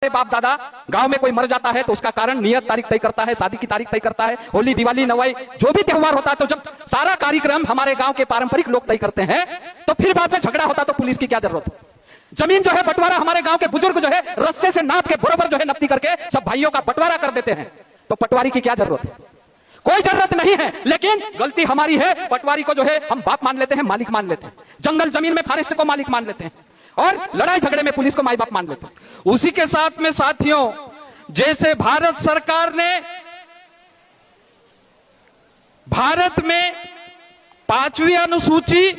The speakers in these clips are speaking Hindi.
बाप दादा गांव में कोई मर जाता है तो उसका कारण नियत तारीख तय करता है, शादी की तारीख तय करता है, होली दिवाली नवाई जो भी त्योहार होता है, तो जब सारा कार्यक्रम हमारे गांव के पारंपरिक लोग तय करते हैं तो फिर बाद में झगड़ा होता तो पुलिस की क्या जरूरत है। जमीन जो है बंटवारा हमारे गांव के बुजुर्ग जो है रस्से से नाप के बराबर जो है नपती करके सब भाइयों का बंटवारा कर देते हैं, तो पटवारी की क्या जरूरत है? कोई जरूरत नहीं है। लेकिन गलती हमारी है, पटवारी को जो है हम बाप मान लेते हैं, मालिक मान लेते हैं, जंगल जमीन में फॉरेस्ट को मालिक मान लेते हैं और लड़ाई झगड़े में पुलिस को माई बाप मान लेते हैं। उसी के साथ में साथियों, जैसे भारत सरकार ने भारत में 5वीं अनुसूची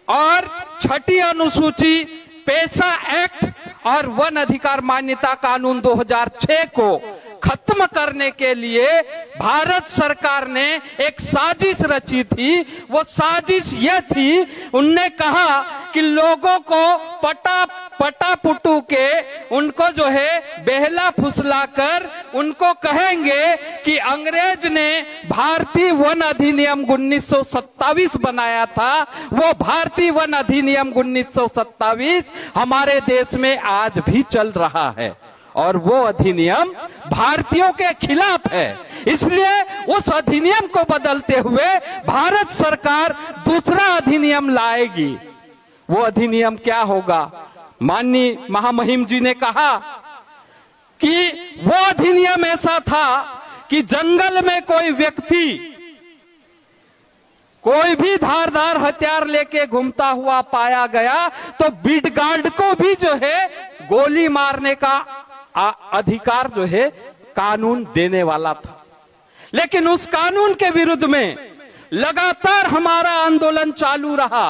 और 6ठी अनुसूची पेशा एक्ट और वन अधिकार मान्यता कानून 2006 को खत्म करने के लिए भारत सरकार ने एक साजिश रची थी। वो साजिश ये थी, उनने कहा कि लोगों को पटा पुटू के उनको जो है बेहला फुसला कर उनको कहेंगे कि अंग्रेज ने भारतीय वन अधिनियम 1927 बनाया था। वो भारतीय वन अधिनियम 1927 हमारे देश में आज भी चल रहा है और वो अधिनियम भारतीयों के खिलाफ है। इसलिए उस अधिनियम को बदलते हुए भारत सरकार दूसरा अधिनियम लाएगी। वो अधिनियम क्या होगा? माननीय महामहिम जी ने कहा कि वो अधिनियम ऐसा था कि जंगल में कोई व्यक्ति कोई भी धारदार हथियार लेके घूमता हुआ पाया गया तो बीट गार्ड को भी जो है गोली मारने का अधिकार जो है कानून देने वाला था। लेकिन उस कानून के विरुद्ध में लगातार हमारा आंदोलन चालू रहा।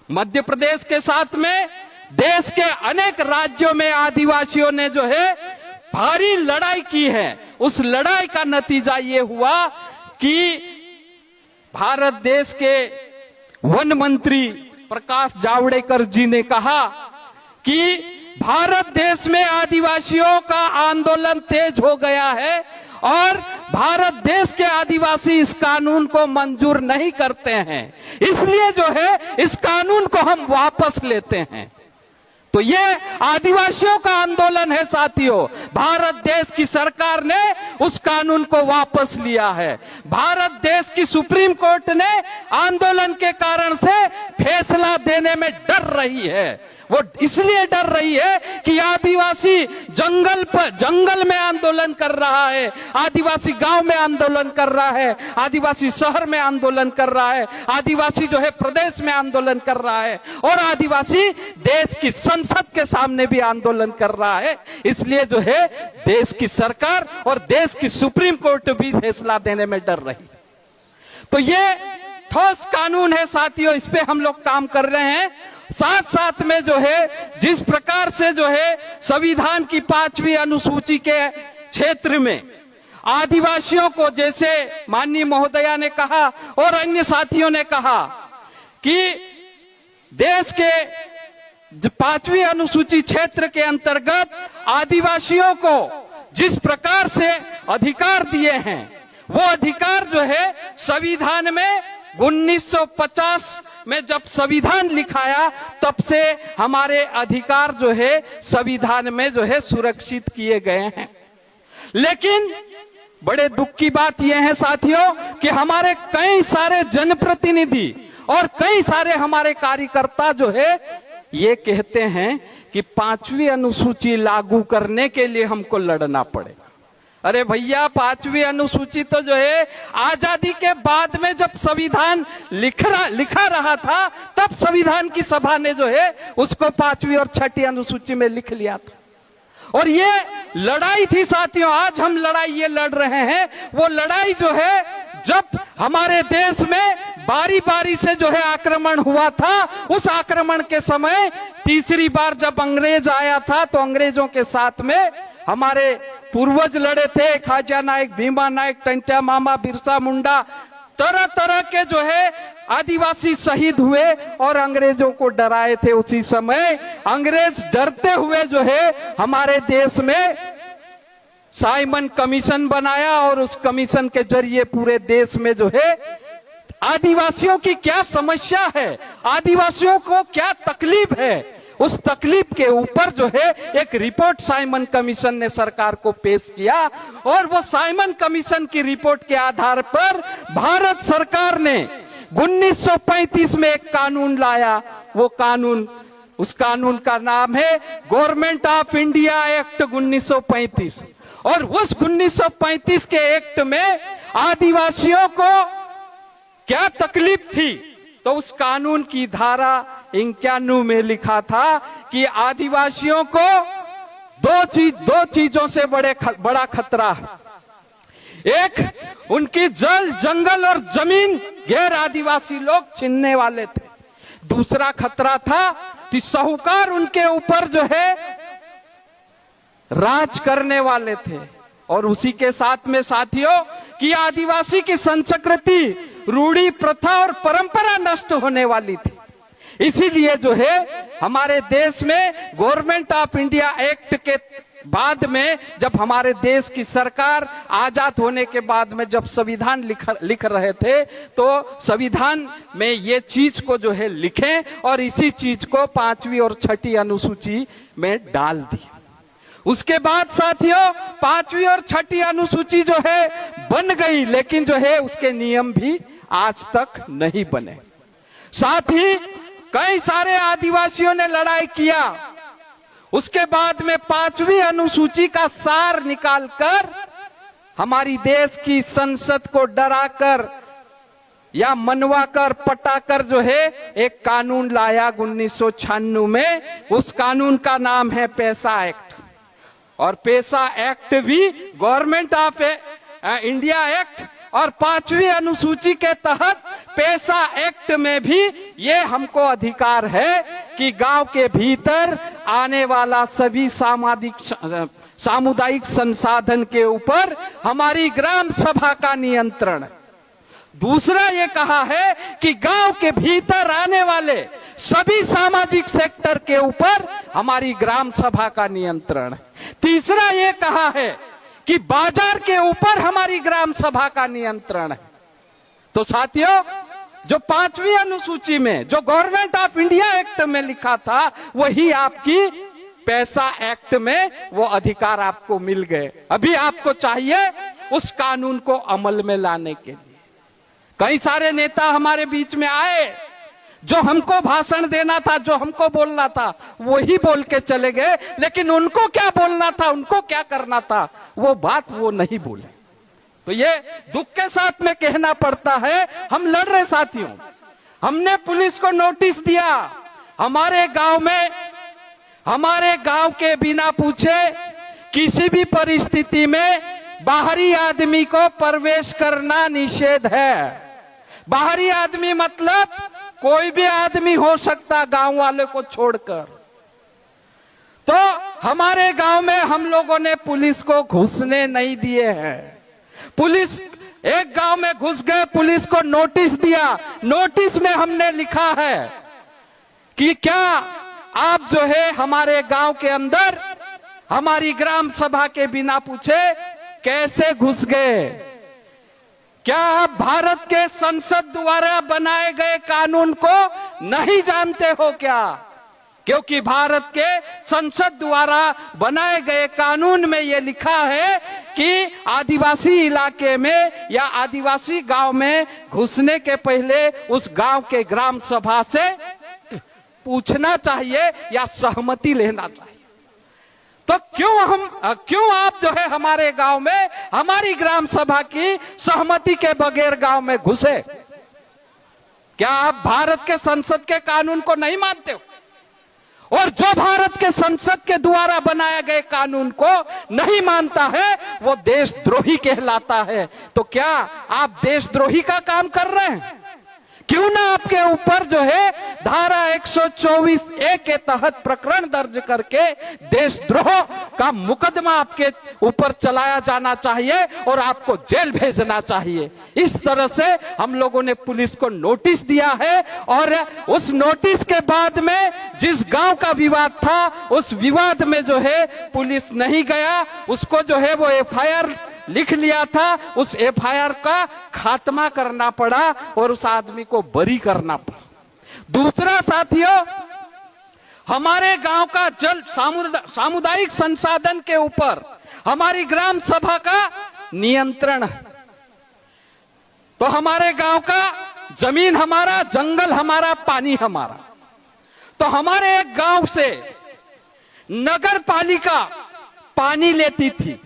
मध्य प्रदेश के साथ में देश के अनेक राज्यों में आदिवासियों ने जो है भारी लड़ाई की है। उस लड़ाई का नतीजा ये हुआ कि भारत देश के वन मंत्री प्रकाश जावड़ेकर जी ने कहा कि भारत देश में आदिवासियों का आंदोलन तेज हो गया है और भारत देश के आदिवासी इस कानून को मंजूर नहीं करते हैं, इसलिए जो है इस कानून को हम वापस लेते हैं। तो ये आदिवासियों का आंदोलन है साथियों। भारत देश की सरकार ने उस कानून को वापस लिया है। भारत देश की सुप्रीम कोर्ट ने आंदोलन के कारण से फैसला देने में डर रही है। वो इसलिए डर रही है कि आदिवासी जंगल में आंदोलन कर रहा है, आदिवासी गांव में आंदोलन कर रहा है, आदिवासी शहर में आंदोलन कर रहा है, आदिवासी जो है प्रदेश में आंदोलन कर रहा है और आदिवासी देश की संसद के सामने भी आंदोलन कर रहा है। इसलिए जो है देश की सरकार और देश की सुप्रीम कोर्ट भी फैसला देने में डर रही। तो ये ठोस कानून है साथियों, इस पे हम लोग काम कर रहे हैं। साथ साथ में जो है जिस प्रकार से जो है संविधान की 5वीं अनुसूची के क्षेत्र में आदिवासियों को, जैसे माननीय महोदया ने कहा और अन्य साथियों ने कहा कि देश के 5वीं अनुसूची क्षेत्र के अंतर्गत आदिवासियों को जिस प्रकार से अधिकार दिए हैं, वो अधिकार जो है संविधान में 1950 में जब संविधान लिखाया तब से हमारे अधिकार जो है संविधान में जो है सुरक्षित किए गए हैं। लेकिन बड़े दुख की बात यह है साथियों कि हमारे कई सारे जनप्रतिनिधि और कई सारे हमारे कार्यकर्ता जो है ये कहते हैं कि 5वीं अनुसूची लागू करने के लिए हमको लड़ना पड़ेगा। अरे भैया, 5वीं अनुसूची तो जो है आजादी के बाद में जब संविधान लिखा रहा था तब संविधान की सभा ने जो है उसको 5वीं और 6ठी अनुसूची में लिख लिया था। और ये लड़ाई थी साथियों, आज हम लड़ाई ये लड़ रहे हैं, वो लड़ाई जो है जब हमारे देश में बारी बारी से जो है आक्रमण हुआ था, उस आक्रमण के समय तीसरी बार जब अंग्रेज आया था तो अंग्रेजों के साथ में हमारे पूर्वज लड़े थे। खाजा नायक, भीमा नायक, टंट्या मामा, बिरसा मुंडा, तरह तरह के जो है आदिवासी शहीद हुए और अंग्रेजों को डराए थे। उसी समय अंग्रेज डरते हुए जो है हमारे देश में साइमन कमीशन बनाया और उस कमीशन के जरिए पूरे देश में जो है आदिवासियों की क्या समस्या है, आदिवासियों को क्या तकलीफ है, उस तकलीफ के ऊपर जो है एक रिपोर्ट साइमन कमीशन ने सरकार को पेश किया और वो साइमन कमीशन की रिपोर्ट के आधार पर भारत सरकार ने 1935 में एक कानून लाया। वो कानून, उस कानून का नाम है गवर्नमेंट ऑफ इंडिया एक्ट 1935। और उस 1935 के एक्ट में आदिवासियों को क्या तकलीफ थी, तो उस कानून की धारा 91 में लिखा था कि आदिवासियों को दो चीजों से बड़ा खतरा है। एक, उनकी जल, जंगल और जमीन गैर आदिवासी लोग छीनने वाले थे। दूसरा खतरा था कि साहूकार उनके ऊपर जो है राज करने वाले थे। और उसी के साथ में साथियों कि आदिवासी की संस्कृति, रूढ़ी, प्रथा और परंपरा नष्ट होने वाली थी। इसीलिए जो है हमारे देश में गवर्नमेंट ऑफ इंडिया एक्ट के बाद में, जब हमारे देश की सरकार आजाद होने के बाद में जब संविधान लिख रहे थे, तो संविधान में ये चीज को जो है लिखें और इसी चीज को 5वीं और 6ठी अनुसूची में डाल दी। उसके बाद साथियों 5वीं और 6ठी अनुसूची जो है बन गई, लेकिन जो है उसके नियम भी आज तक नहीं बने। साथ ही कई सारे आदिवासियों ने लड़ाई किया। उसके बाद में 5वीं अनुसूची का सार निकालकर हमारी देश की संसद को डराकर या मनवाकर, पटाकर जो है एक कानून लाया 1996 में। उस कानून का नाम है पैसा एक्ट। और पैसा एक्ट भी गवर्नमेंट ऑफ इंडिया एक्ट और 5वीं अनुसूची के तहत पैसा एक्ट में भी ये हमको अधिकार है कि गांव के भीतर आने वाला सभी सामुदायिक संसाधन के ऊपर हमारी ग्राम सभा का नियंत्रण है। दूसरा ये कहा है कि गांव के भीतर आने वाले सभी सामाजिक सेक्टर के ऊपर हमारी ग्राम सभा का नियंत्रण है। तीसरा ये कहा है कि बाजार के ऊपर हमारी ग्राम सभा का नियंत्रण है। तो साथियों, जो 5वीं अनुसूची में, जो गवर्नमेंट ऑफ इंडिया एक्ट में लिखा था, वही आपकी पैसा एक्ट में वो अधिकार आपको मिल गए। अभी आपको चाहिए उस कानून को अमल में लाने के लिए। कई सारे नेता हमारे बीच में आए, जो हमको भाषण देना था, जो हमको बोलना था, वही बोल के चले गए, लेकिन उनको क्या बोलना था, उनको क्या करना था, वो बात वो नहीं बोले। तो ये दुख के साथ में कहना पड़ता है, हम लड़ रहे साथियों। हमने पुलिस को नोटिस दिया, हमारे गांव के बिना पूछे किसी भी परिस्थिति में बाहरी आदमी को प्रवेश करना निषेध है। बाहरी आदमी मतलब कोई भी आदमी हो सकता, गांव वाले को छोड़कर। तो हमारे गांव में हम लोगों ने पुलिस को घुसने नहीं दिए हैं। पुलिस एक गांव में घुस गए, पुलिस को नोटिस दिया। नोटिस में हमने लिखा है कि क्या आप जो है हमारे गांव के अंदर हमारी ग्राम सभा के बिना पूछे कैसे घुस गए? क्या आप भारत के संसद द्वारा बनाए गए कानून को नहीं जानते हो क्या? क्योंकि भारत के संसद द्वारा बनाए गए कानून में यह लिखा है कि आदिवासी इलाके में या आदिवासी गांव में घुसने के पहले उस गांव के ग्राम सभा से पूछना चाहिए या सहमति लेना चाहिए। तो क्यों आप जो है हमारे गांव में हमारी ग्राम सभा की सहमति के बगैर गांव में घुसे? क्या आप भारत के संसद के कानून को नहीं मानते हो? और जो भारत के संसद के द्वारा बनाए गए कानून को नहीं मानता है वो देशद्रोही कहलाता है। तो क्या आप देशद्रोही का काम कर रहे हैं? क्यों ना आपके ऊपर जो है धारा 124A के तहत प्रकरण दर्ज करके देशद्रोह का मुकदमा आपके ऊपर चलाया जाना चाहिए और आपको जेल भेजना चाहिए। इस तरह से हम लोगों ने पुलिस को नोटिस दिया है और उस नोटिस के बाद में जिस गांव का विवाद था उस विवाद में जो है पुलिस नहीं गया, उसको जो है वो FIR लिख लिया था। उस FIR का खात्मा करना पड़ा और उस आदमी को बरी करना पड़ा। दूसरा साथियों, हमारे गांव का जल सामुदायिक संसाधन के ऊपर हमारी ग्राम सभा का नियंत्रण है। तो हमारे गांव का जमीन हमारा, जंगल हमारा, पानी हमारा। तो हमारे एक गांव से नगर पालिका पानी लेती थी,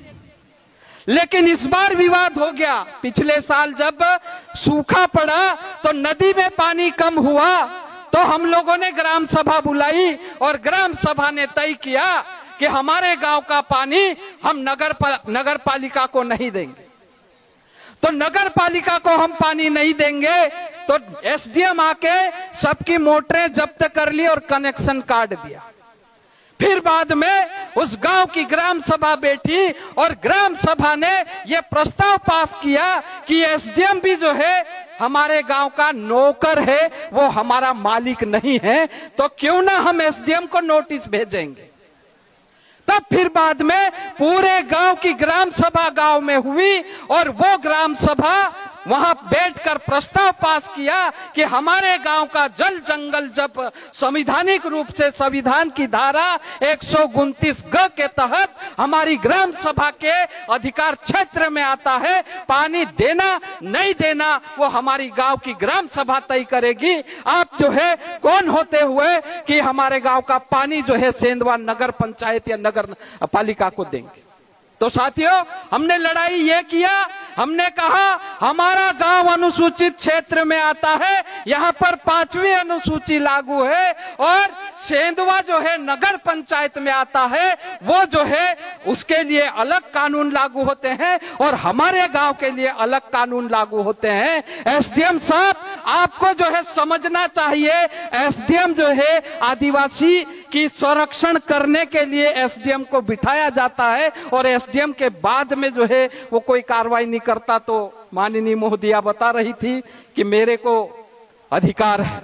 लेकिन इस बार विवाद हो गया। पिछले साल जब सूखा पड़ा तो नदी में पानी कम हुआ, तो हम लोगों ने ग्राम सभा बुलाई और ग्राम सभा ने तय किया कि हमारे गांव का पानी हम नगर पालिका को नहीं देंगे। तो नगर पालिका को हम पानी नहीं देंगे तो एसडीएम आके सबकी मोटरें जब्त कर ली और कनेक्शन काट दिया। फिर बाद में उस गांव की ग्राम सभा बैठी और ग्राम सभा ने यह प्रस्ताव पास किया कि एसडीएम भी जो है हमारे गांव का नौकर है, वो हमारा मालिक नहीं है, तो क्यों ना हम एसडीएम को नोटिस भेजेंगे। तब फिर बाद में पूरे गांव की ग्राम सभा गांव में हुई और वो ग्राम सभा वहां बैठकर प्रस्ताव पास किया कि हमारे गांव का जल जंगल जब संवैधानिक रूप से संविधान की धारा 129 ग के तहत हमारी ग्राम सभा के अधिकार क्षेत्र में आता है, पानी देना नहीं देना वो हमारी गांव की ग्राम सभा तय करेगी। आप जो है कौन होते हुए कि हमारे गांव का पानी जो है सेंधवा नगर पंचायत या नगर पालिका को देंगे। तो साथियों, हमने लड़ाई ये किया, हमने कहा हमारा गांव अनुसूचित क्षेत्र में आता है, यहाँ पर 5वीं अनुसूची लागू है और सेंधवा जो है नगर पंचायत में आता है, वो जो है उसके लिए अलग कानून लागू होते हैं और हमारे गांव के लिए अलग कानून लागू होते हैं। एसडीएम साहब, आपको जो है समझना चाहिए, एसडीएम जो है आदिवासी की संरक्षण करने के लिए एसडीएम को बिठाया जाता है और एसडीएम के बाद में जो है वो कोई कार्रवाई नहीं करता। तो माननीय महोदया बता रही थी कि मेरे को अधिकार है,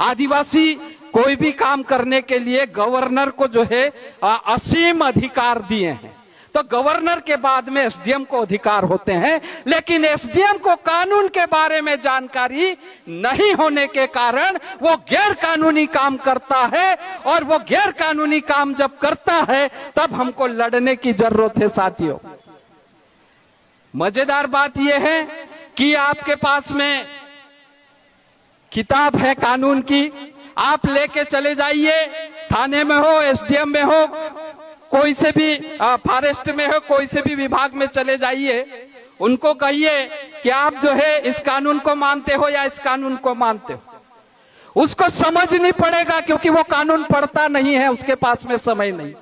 आदिवासी कोई भी काम करने के लिए गवर्नर को जो है असीम अधिकार दिए हैं। तो गवर्नर के बाद में एसडीएम को अधिकार होते हैं, लेकिन एसडीएम को कानून के बारे में जानकारी नहीं होने के कारण वो गैर कानूनी काम करता है और वो गैर कानूनी काम जब करता है तब हमको लड़ने की जरूरत है। साथियों, मजेदार बात यह है कि आपके पास में किताब है कानून की, आप लेके चले जाइए, थाने में हो, एसडीएम में हो, कोई से भी फॉरेस्ट में हो, कोई से भी विभाग में चले जाइए, उनको कहिए कि आप जो है इस कानून को मानते हो या इस कानून को मानते हो। उसको समझ नहीं पड़ेगा क्योंकि वो कानून पढ़ता नहीं है, उसके पास में समय नहीं।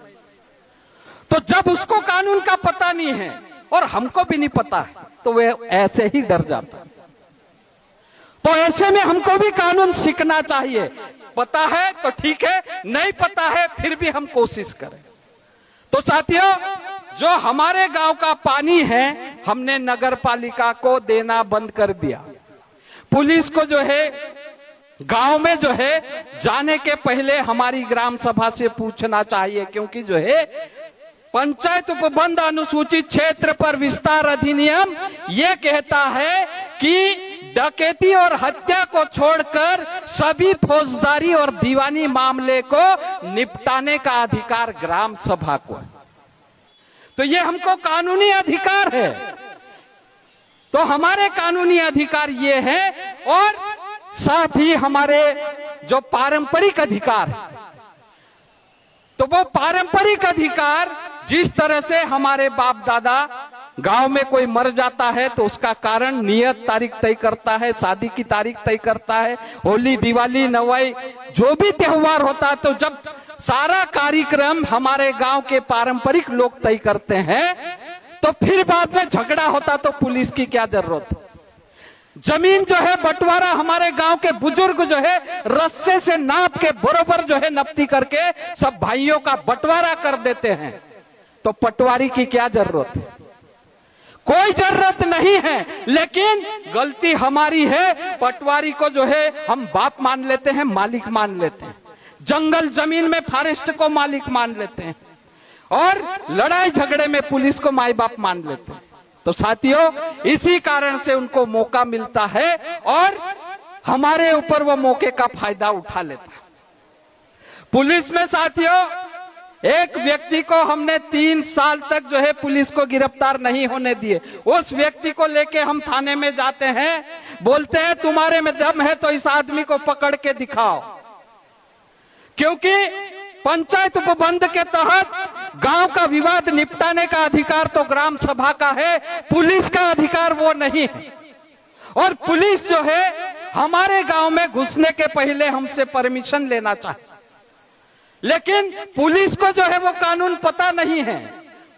तो जब उसको कानून का पता नहीं है और हमको भी नहीं पता है तो वे ऐसे ही डर जाता है। तो ऐसे में हमको भी कानून सीखना चाहिए। पता है तो ठीक है, नहीं पता है फिर भी हम कोशिश करें। तो साथियों, जो हमारे गांव का पानी है हमने नगर पालिका को देना बंद कर दिया। पुलिस को जो है गांव में जो है जाने के पहले हमारी ग्राम सभा से पूछना चाहिए, क्योंकि जो है पंचायत उपबंध अनुसूचित क्षेत्र पर विस्तार अधिनियम ये कहता है कि डकैती और हत्या को छोड़कर सभी फौजदारी और दीवानी मामले को निपटाने का अधिकार ग्राम सभा को है। तो ये हमको कानूनी अधिकार है। तो हमारे कानूनी अधिकार ये है और साथ ही हमारे जो पारंपरिक अधिकार है, तो वो पारंपरिक अधिकार जिस तरह से हमारे बाप दादा गांव में कोई मर जाता है तो उसका कारण नियत तारीख तय करता है, शादी की तारीख तय करता है, होली, दिवाली, नवाई, जो भी त्योहार होता है, तो जब सारा कार्यक्रम हमारे गांव के पारंपरिक लोग तय करते हैं तो फिर बाद में झगड़ा होता तो पुलिस की क्या जरूरत है। जमीन जो है बंटवारा हमारे गांव के बुजुर्ग जो है रस्से से नाप के बरोबर जो है नपती करके सब भाइयों का बंटवारा कर देते हैं, तो पटवारी की क्या जरूरत है? कोई जरूरत नहीं है। लेकिन गलती हमारी है, पटवारी को जो है हम बाप मान लेते हैं, मालिक मान लेते हैं, जंगल जमीन में फॉरेस्ट को मालिक मान लेते हैं और लड़ाई झगड़े में पुलिस को माई बाप मान लेते हैं। तो साथियों, इसी कारण से उनको मौका मिलता है और हमारे ऊपर वो मौके का फायदा उठा लेता है। पुलिस में साथियों एक व्यक्ति को हमने 3 साल तक जो है पुलिस को गिरफ्तार नहीं होने दिए। उस व्यक्ति को लेके हम थाने में जाते हैं, बोलते हैं तुम्हारे में दम है तो इस आदमी को पकड़ के दिखाओ, क्योंकि पंचायत उपबंध के तहत गांव का विवाद निपटाने का अधिकार तो ग्राम सभा का है, पुलिस का अधिकार वो नहीं है। और पुलिस जो है हमारे गांव में घुसने के पहले हमसे परमिशन लेना चाहिए, लेकिन पुलिस को जो है वो कानून पता नहीं है।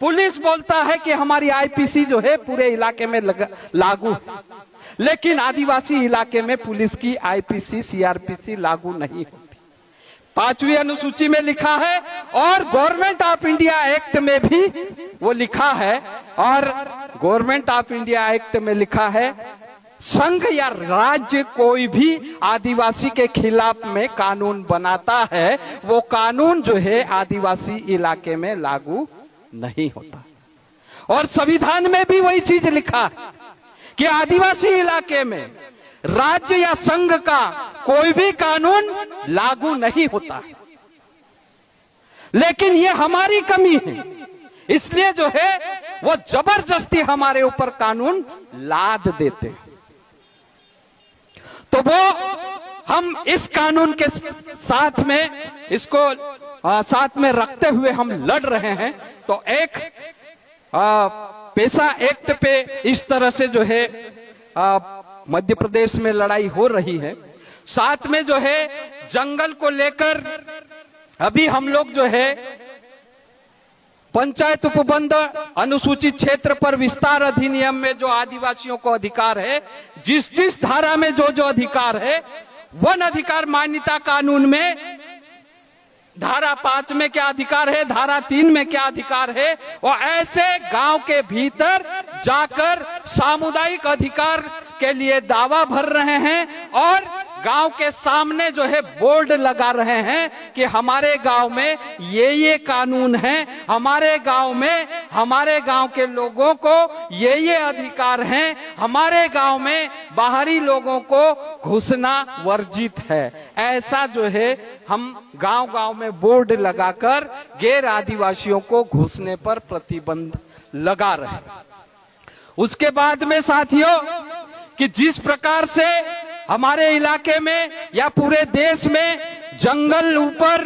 पुलिस बोलता है कि हमारी आईपीसी जो है पूरे इलाके में लागू है, लेकिन आदिवासी इलाके में पुलिस की आईपीसी सीआरपीसी लागू नहीं होती। 5वीं अनुसूची में लिखा है और गवर्नमेंट ऑफ इंडिया एक्ट में भी वो लिखा है, और गवर्नमेंट ऑफ इंडिया एक्ट में लिखा है संघ या राज्य कोई भी आदिवासी के खिलाफ में कानून बनाता है, वो कानून जो है आदिवासी इलाके में लागू नहीं होता। और संविधान में भी वही चीज लिखा है कि आदिवासी इलाके में राज्य या संघ का कोई भी कानून लागू नहीं होता। लेकिन ये हमारी कमी है, इसलिए जो है वो जबरदस्ती हमारे ऊपर कानून लाद देते हैं। तो वो हम इस कानून के साथ में इसको साथ में रखते हुए हम लड़ रहे हैं। तो एक पेशा एक्ट पे इस तरह से जो है मध्य प्रदेश में लड़ाई हो रही है। साथ में जो है जंगल को लेकर अभी हम लोग जो है पंचायत उपबंध अनुसूचित क्षेत्र पर विस्तार अधिनियम में जो आदिवासियों को अधिकार है, जिस जिस धारा में जो जो अधिकार है, वन अधिकार मान्यता कानून में धारा 5 में क्या अधिकार है, धारा 3 में क्या अधिकार है, और ऐसे गांव के भीतर जाकर सामुदायिक अधिकार के लिए दावा भर रहे हैं और गांव के सामने जो है बोर्ड लगा रहे हैं कि हमारे गांव में ये कानून है, हमारे गांव में हमारे गांव के लोगों को ये अधिकार हैं, हमारे गांव में बाहरी लोगों को घुसना वर्जित है। ऐसा जो है हम गांव-गांव में बोर्ड लगाकर गैर आदिवासियों को घुसने पर प्रतिबंध लगा रहे हैं। उसके बाद में साथियों कि जिस प्रकार से हमारे इलाके में या पूरे देश में जंगल ऊपर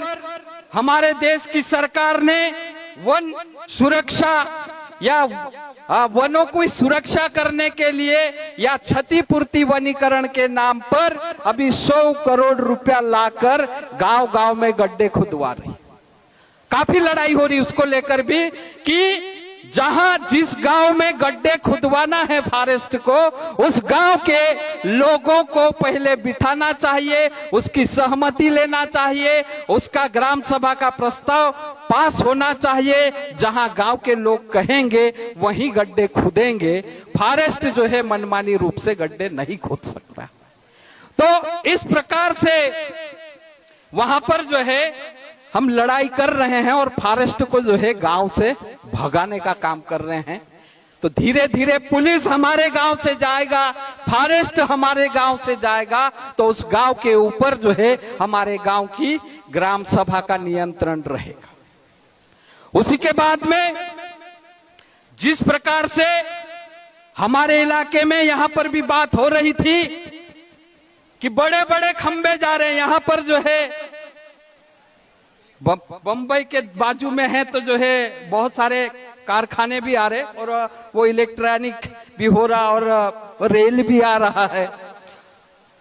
हमारे देश की सरकार ने वन सुरक्षा या वनों की सुरक्षा करने के लिए या क्षतिपूर्ति वनीकरण के नाम पर अभी 100 करोड़ रुपया लाकर गांव-गांव में गड्ढे खुदवा रही। काफी लड़ाई हो रही उसको लेकर भी कि जहां जिस गांव में गड्ढे खुदवाना है फॉरेस्ट को, उस गांव के लोगों को पहले बिठाना चाहिए, उसकी सहमति लेना चाहिए, उसका ग्राम सभा का प्रस्ताव पास होना चाहिए। जहां गांव के लोग कहेंगे वहीं गड्ढे खुदेंगे। फॉरेस्ट जो है मनमानी रूप से गड्ढे नहीं खोद सकता। तो इस प्रकार से वहां पर जो है हम लड़ाई कर रहे हैं और फॉरेस्ट को जो है गांव से भगाने का काम कर रहे हैं। तो धीरे धीरे पुलिस हमारे गांव से जाएगा, फॉरेस्ट हमारे गांव से जाएगा, तो उस गांव के ऊपर जो है हमारे गांव की ग्राम सभा का नियंत्रण रहेगा। उसी के बाद में जिस प्रकार से हमारे इलाके में यहां पर भी बात हो रही थी कि बड़े बड़े खंबे जा रहे हैं, यहां पर जो है बंबई के बाजू में है तो जो है बहुत सारे कारखाने भी आ रहे और वो इलेक्ट्रॉनिक भी हो रहा और रेल भी आ रहा है।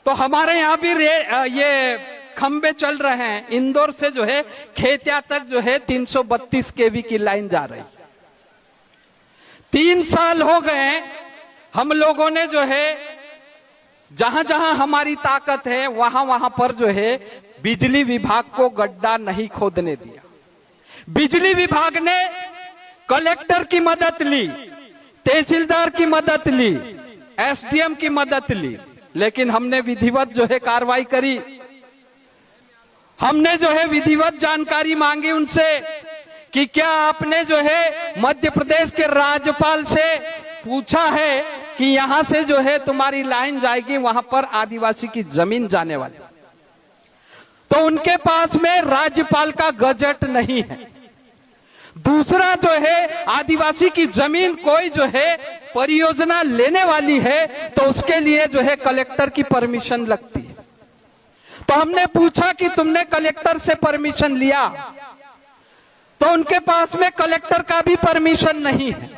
तो हमारे यहाँ भी ये खंबे चल रहे हैं। इंदौर से जो है खेतिया तक जो है 332 केवी की लाइन जा रही। 3 साल हो गए हम लोगों ने जो है जहां जहां हमारी ताकत है वहां वहां पर जो है बिजली विभाग को गड्ढा नहीं खोदने दिया। बिजली विभाग ने कलेक्टर की मदद ली, तहसीलदार की मदद ली, एसडीएम की मदद ली, लेकिन हमने विधिवत जो है कार्रवाई करी। हमने जो है विधिवत जानकारी मांगी उनसे कि क्या आपने जो है मध्य प्रदेश के राज्यपाल से पूछा है कि यहां से जो है तुम्हारी लाइन जाएगी वहां पर आदिवासी की जमीन जाने वाली। तो उनके पास में राज्यपाल का गजट नहीं है। दूसरा जो है, आदिवासी की जमीन कोई जो है परियोजना लेने वाली है तो उसके लिए जो है कलेक्टर की परमिशन लगती है। तो हमने पूछा कि तुमने कलेक्टर से परमिशन लिया, तो उनके पास में कलेक्टर का भी परमिशन नहीं है।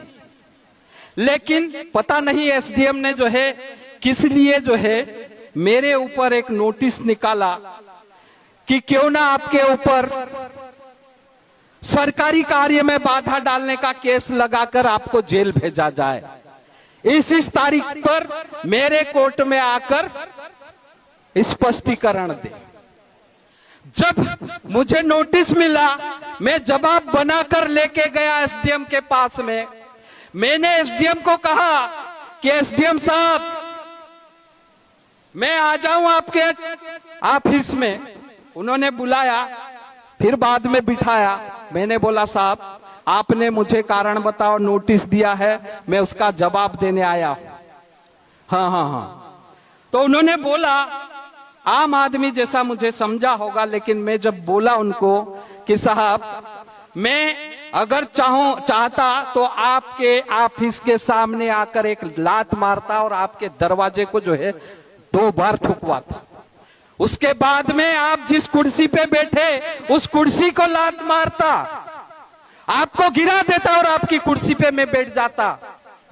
लेकिन पता नहीं एसडीएम ने जो है किस लिए जो है मेरे ऊपर एक नोटिस निकाला कि क्यों ना आपके ऊपर सरकारी कार्य में बाधा डालने का केस लगाकर आपको जेल भेजा जाए। इस तारीख पर मेरे कोर्ट में आकर स्पष्टीकरण दे। जब मुझे नोटिस मिला, मैं जवाब बनाकर लेके गया एसडीएम के पास में। मैंने एसडीएम को कहा कि एसडीएम साहब, मैं आ जाऊं आपके ऑफिस में। उन्होंने बुलाया, फिर बाद में बिठाया। मैंने बोला साहब, आपने मुझे कारण बताओ, नोटिस दिया है, मैं उसका जवाब देने आया हूं। हाँ। तो उन्होंने बोला, आम आदमी जैसा मुझे समझा होगा, लेकिन मैं जब बोला उनको कि साहब मैं अगर चाहता तो आपके ऑफिस के सामने आकर एक लात मारता और आपके दरवाजे को जो है 2 बार ठुकवाता। उसके बाद में आप जिस कुर्सी पे बैठे उस कुर्सी को लात मारता, आपको गिरा देता और आपकी कुर्सी पे मैं बैठ जाता।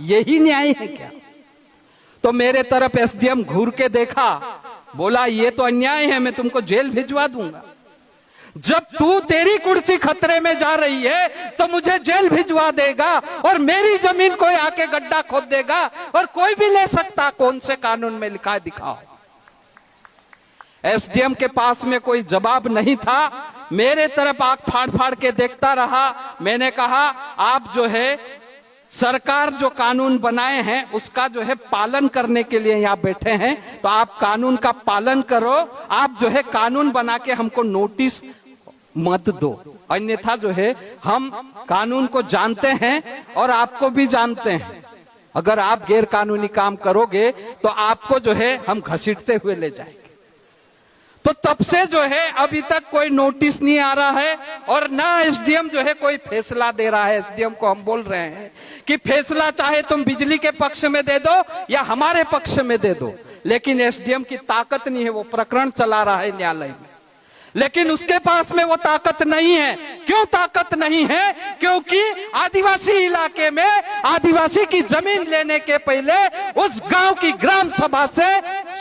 यही न्याय है क्या? तो मेरे तरफ एसडीएम घूर के देखा, बोला ये तो अन्याय है, मैं तुमको जेल भिजवा दूंगा। जब तेरी कुर्सी खतरे में जा रही है तो मुझे जेल भिजवा देगा और मेरी जमीन कोई आके गड्ढा खोद देगा और कोई भी ले सकता। कौन से कानून में लिखा है दिखाओ। एसडीएम के पास में कोई जवाब नहीं था। मेरे तरफ आंख फाड़ फाड़ के देखता रहा। मैंने कहा, आप जो है सरकार जो कानून बनाए हैं उसका जो है पालन करने के लिए यहाँ बैठे हैं, तो आप कानून का पालन करो। आप जो है कानून बना के हमको नोटिस मत दो, अन्यथा जो है हम कानून को जानते हैं और आपको भी जानते हैं। अगर आप गैर कानूनी काम करोगे तो आपको जो है हम घसीटते हुए ले जाएंगे। तो तब से जो है अभी तक कोई नोटिस नहीं आ रहा है और ना एसडीएम जो है कोई फैसला दे रहा है। एसडीएम को हम बोल रहे हैं कि फैसला चाहे तुम बिजली के पक्ष में दे दो या हमारे पक्ष में दे दो, लेकिन एसडीएम की ताकत नहीं है। वो प्रकरण चला रहा है न्यायालय में, लेकिन उसके पास में वो ताकत नहीं है। क्यों ताकत नहीं है? क्योंकि आदिवासी इलाके में आदिवासी की जमीन लेने के पहले उस गांव की ग्राम सभा से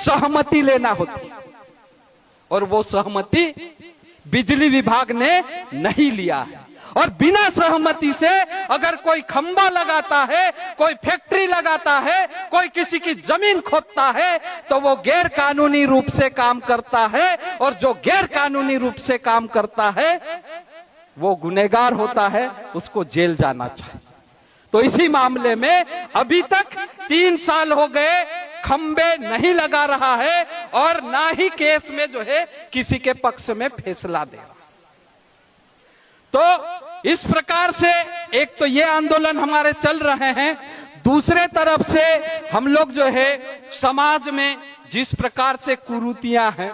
सहमति लेना होती है और वो सहमति बिजली विभाग ने नहीं लिया है। और बिना सहमति से अगर कोई खंबा लगाता है, कोई फैक्ट्री लगाता है, कोई किसी की जमीन खोदता है तो वो गैर कानूनी रूप से काम करता है और जो गैर कानूनी रूप से काम करता है वो गुनहगार होता है, उसको जेल जाना चाहिए। तो इसी मामले में अभी तक 3 साल हो गए, खंबे नहीं लगा रहा है और ना ही केस में जो है किसी के पक्ष में फैसला दे रहा। तो इस प्रकार से एक तो ये आंदोलन हमारे चल रहे हैं, दूसरे तरफ से हम लोग जो है समाज में जिस प्रकार से कुरीतियां हैं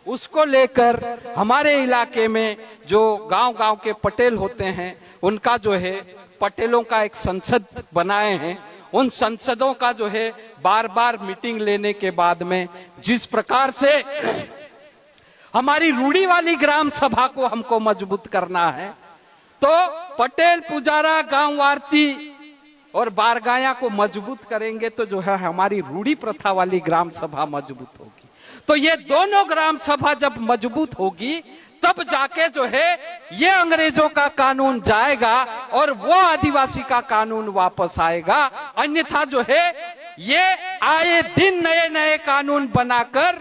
उसको लेकर हमारे इलाके में जो गांव-गांव के पटेल होते हैं उनका जो है पटेलों का एक संसद बनाए हैं। उन संसदों का जो है बार बार मीटिंग लेने के बाद में जिस प्रकार से हमारी रूढ़ी वाली ग्राम सभा को हमको मजबूत करना है, तो पटेल पुजारा गांव आरती और बारगाया को मजबूत करेंगे तो जो है हमारी रूढ़ी प्रथा वाली ग्राम सभा मजबूत होगी। तो ये दोनों ग्राम सभा जब मजबूत होगी तब जाके जो है ये अंग्रेजों का कानून जाएगा और वो आदिवासी का कानून वापस आएगा। अन्यथा जो है ये आए दिन नए नए कानून बनाकर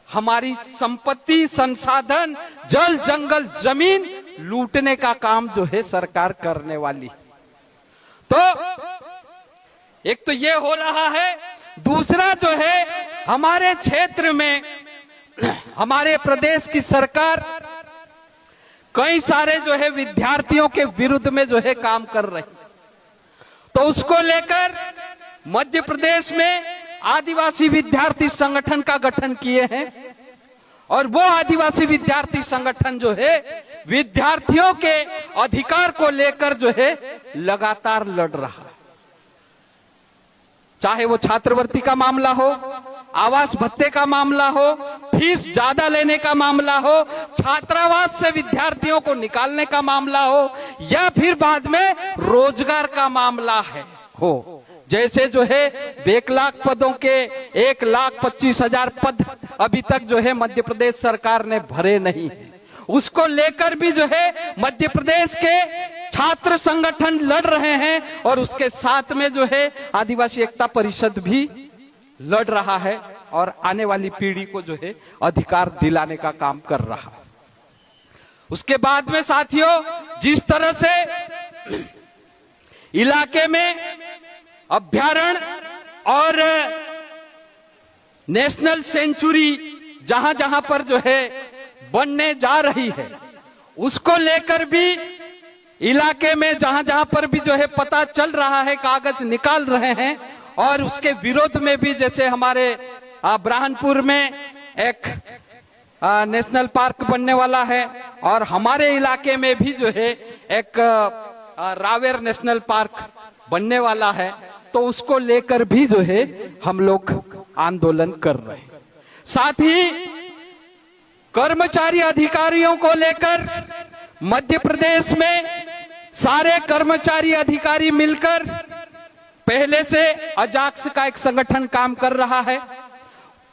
हमारी संपत्ति, संसाधन, जल जंगल, जमीन लूटने का काम जो है सरकार करने वाली। तो एक तो ये हो रहा है, दूसरा जो है हमारे क्षेत्र में हमारे प्रदेश की सरकार कई सारे जो है विद्यार्थियों के विरुद्ध में जो है काम कर रही, तो उसको लेकर मध्य प्रदेश में आदिवासी विद्यार्थी संगठन का गठन किए हैं और वो आदिवासी विद्यार्थी संगठन जो है विद्यार्थियों के अधिकार को लेकर जो है लगातार लड़ रहा है। चाहे वो छात्रवृत्ति का मामला हो, आवास भत्ते का मामला हो, फीस ज्यादा लेने का मामला हो, छात्रावास से विद्यार्थियों को निकालने का मामला हो, या फिर बाद में रोजगार का मामला हो। जैसे जो है 1 लाख पदों के 1,25,000 पद अभी तक जो है मध्य प्रदेश सरकार ने भरे नहीं है, उसको लेकर भी जो है मध्य प्रदेश के छात्र संगठन लड़ रहे हैं और उसके साथ में जो है आदिवासी एकता परिषद भी लड़ रहा है और आने वाली पीढ़ी को जो है अधिकार दिलाने का काम कर रहा है। उसके बाद में साथियों, जिस तरह से इलाके में अभ्यारण्य और नेशनल सेंचुरी जहां जहां पर जो है बनने जा रही है, उसको लेकर भी इलाके में जहां जहां पर भी जो है पता चल रहा है, कागज निकाल रहे हैं, और उसके विरोध में भी जैसे हमारे ब्रह्मपुर में एक नेशनल पार्क बनने वाला है और हमारे इलाके में भी जो है एक रावेर नेशनल पार्क बनने वाला है, तो उसको लेकर भी जो है हम लोग आंदोलन कर रहे हैं। साथ ही कर्मचारी अधिकारियों को लेकर मध्य प्रदेश में सारे कर्मचारी अधिकारी मिलकर पहले से अजाक्स का एक संगठन काम कर रहा है,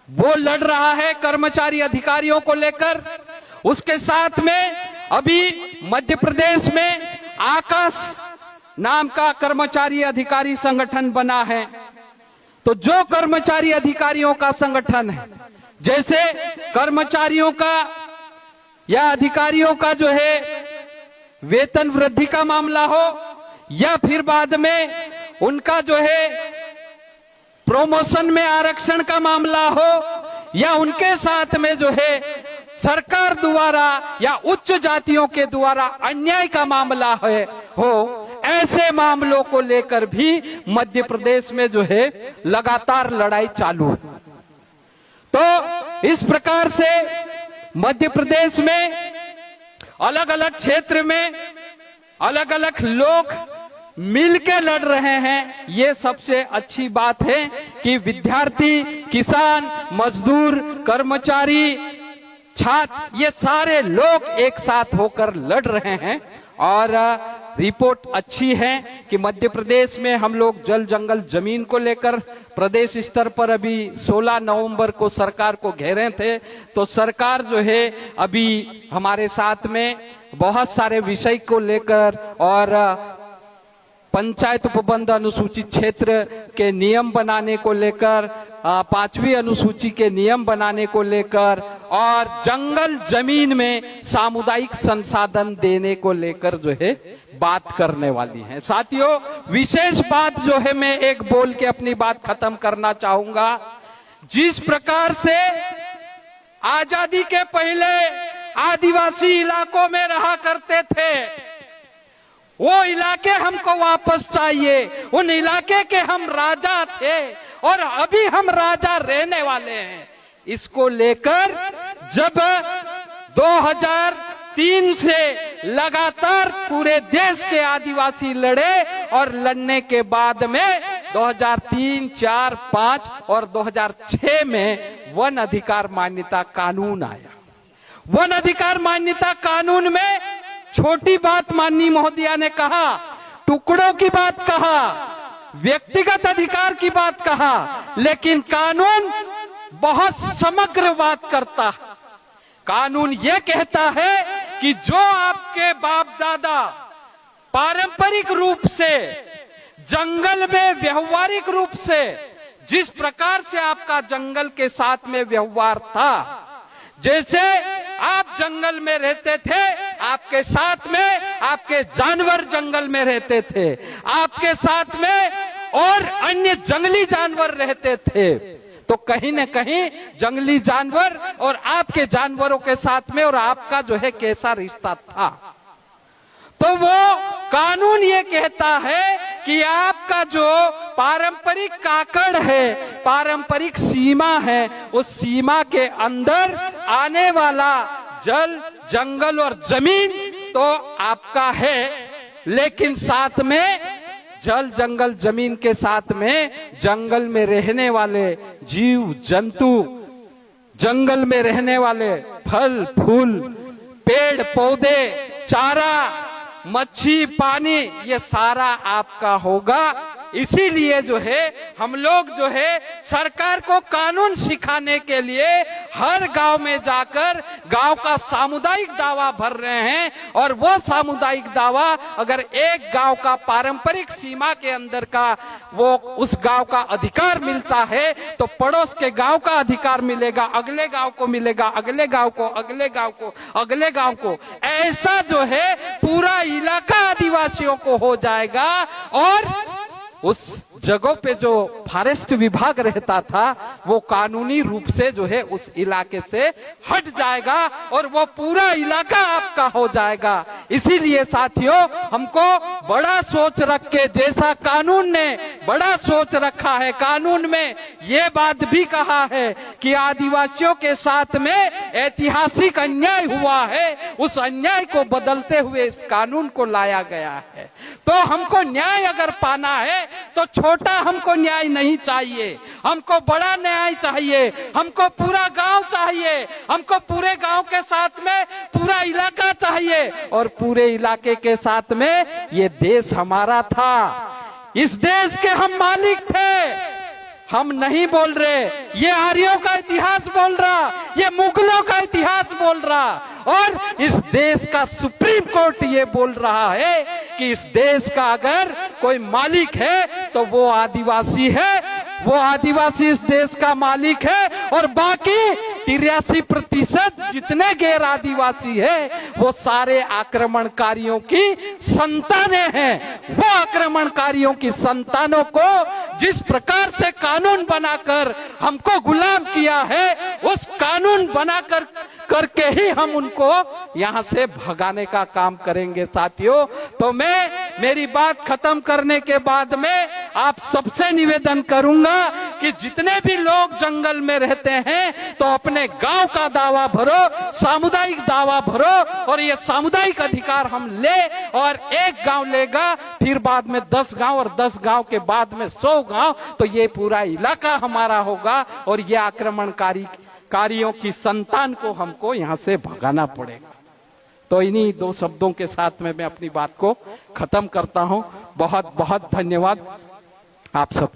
वो लड़ रहा है कर्मचारी अधिकारियों को लेकर। उसके साथ में अभी मध्य प्रदेश में आकाश नाम का कर्मचारी अधिकारी संगठन बना है। तो जो कर्मचारी अधिकारियों का संगठन है, जैसे कर्मचारियों का या अधिकारियों का जो है वेतन वृद्धि का मामला हो, या फिर बाद में उनका जो है प्रमोशन में आरक्षण का मामला हो, या उनके साथ में जो है सरकार द्वारा या उच्च जातियों के द्वारा अन्याय का मामला हो, ऐसे मामलों को लेकर भी मध्य प्रदेश में जो है लगातार लड़ाई चालू है। तो इस प्रकार से मध्य प्रदेश में अलग अलग क्षेत्र में अलग अलग लोग मिलके लड़ रहे हैं। ये सबसे अच्छी बात है कि विद्यार्थी, किसान, मजदूर, कर्मचारी, छात्र, ये सारे लोग एक साथ होकर लड़ रहे हैं। और रिपोर्ट अच्छी है कि मध्य प्रदेश में हम लोग जल जंगल जमीन को लेकर प्रदेश स्तर पर अभी 16 नवंबर को सरकार को घेरे थे, तो सरकार जो है अभी हमारे साथ में बहुत सारे विषय को लेकर और पंचायत उपबंध अनुसूचित क्षेत्र के नियम बनाने को लेकर, 5वीं अनुसूची के नियम बनाने को लेकर, और जंगल जमीन में सामुदायिक संसाधन देने को लेकर जो है बात करने वाली है। साथियों, विशेष बात जो है मैं एक बोल के अपनी बात खत्म करना चाहूंगा। जिस प्रकार से आजादी के पहले आदिवासी इलाकों में रहा करते थे, वो इलाके हमको वापस चाहिए। उन इलाके के हम राजा थे और अभी हम राजा रहने वाले हैं। इसको लेकर जब 2003 से लगातार पूरे देश के आदिवासी लड़े, और लड़ने के बाद में 2003, 4, 5 और 2006 में वन अधिकार मान्यता कानून आया। वन अधिकार मान्यता कानून में छोटी बात माननीय महोदया ने कहा, टुकड़ों की बात कहा, व्यक्तिगत अधिकार की बात कहा, लेकिन कानून बहुत समग्र बात करता है। कानून यह कहता है कि जो आपके बाप दादा पारंपरिक रूप से जंगल में व्यवहारिक रूप से जिस प्रकार से आपका जंगल के साथ में व्यवहार था, जैसे आप जंगल में रहते थे, आपके साथ में आपके जानवर जंगल में रहते थे, आपके साथ में और अन्य जंगली जानवर रहते थे, तो कहीं न कहीं जंगली जानवर और आपके जानवरों के साथ में और आपका जो है कैसा रिश्ता था। तो वो कानून ये कहता है कि आपका जो पारंपरिक काकड़ है, पारंपरिक सीमा है, उस सीमा के अंदर आने वाला जल, जंगल और जमीन तो आपका है, लेकिन साथ में जल, जंगल, जमीन के साथ में जंगल में रहने वाले जीव जंतु, जंगल में रहने वाले फल फूल, पेड़ पौधे, चारा, मच्छी, पानी, ये सारा आपका होगा। इसीलिए जो है हम लोग जो है सरकार को कानून सिखाने के लिए हर गांव में जाकर गांव का सामुदायिक दावा भर रहे हैं, और वो सामुदायिक दावा अगर एक गांव का पारंपरिक सीमा के अंदर का वो उस गांव का अधिकार मिलता है तो पड़ोस के गांव का अधिकार मिलेगा, अगले गांव को मिलेगा, अगले गांव को, अगले गांव को, अगले गांव को, ऐसा जो है पूरा इलाका आदिवासियों को हो जाएगा। और उस जगहों पे जो फॉरेस्ट विभाग रहता था वो कानूनी रूप से जो है उस इलाके से हट जाएगा और वो पूरा इलाका आपका हो जाएगा। इसीलिए साथियों, हमको बड़ा सोच रख के, जैसा कानून ने बड़ा सोच रखा है, कानून में ये बात भी कहा है कि आदिवासियों के साथ में ऐतिहासिक अन्याय हुआ है, उस अन्याय को बदलते हुए इस कानून को लाया गया है। तो हमको न्याय अगर पाना है तो छोटा हमको न्याय नहीं चाहिए, हमको बड़ा न्याय चाहिए, हमको पूरा गांव चाहिए, हमको पूरे गांव के साथ में पूरा इलाका चाहिए, और पूरे इलाके के साथ में ये देश हमारा था, इस देश के हम मालिक थे। हम नहीं बोल रहे, ये आर्यों का इतिहास बोल रहा, ये मुगलों का इतिहास बोल रहा, और इस देश का सुप्रीम कोर्ट ये बोल रहा है कि इस देश का अगर कोई मालिक है तो वो आदिवासी है, वो आदिवासी इस देश का मालिक है, और बाकी 83% जितने गैर आदिवासी है वो सारे आक्रमणकारियों की संतानें हैं। वो आक्रमणकारियों की संतानों को जिस प्रकार से कानून बनाकर हमको गुलाम किया है, उस कानून बनाकर करके ही हम उनको यहां से भगाने का काम करेंगे साथियों। तो मैं मेरी बात खत्म करने के बाद में आप सबसे निवेदन करूंगा कि जितने भी लोग जंगल में रहते हैं तो अपने गांव का दावा भरो, सामुदायिक दावा भरो, और ये सामुदायिक अधिकार हम ले, और एक गांव लेगा फिर बाद में 10 गांव, और 10 गांव के बाद में 100 गांव, तो ये पूरा इलाका हमारा होगा, और ये आक्रमणकारियों की संतान को हमको यहाँ से भगाना पड़ेगा। तो इन्हीं 2 शब्दों के साथ में मैं अपनी बात को खत्म करता हूँ। बहुत बहुत धन्यवाद आप सब।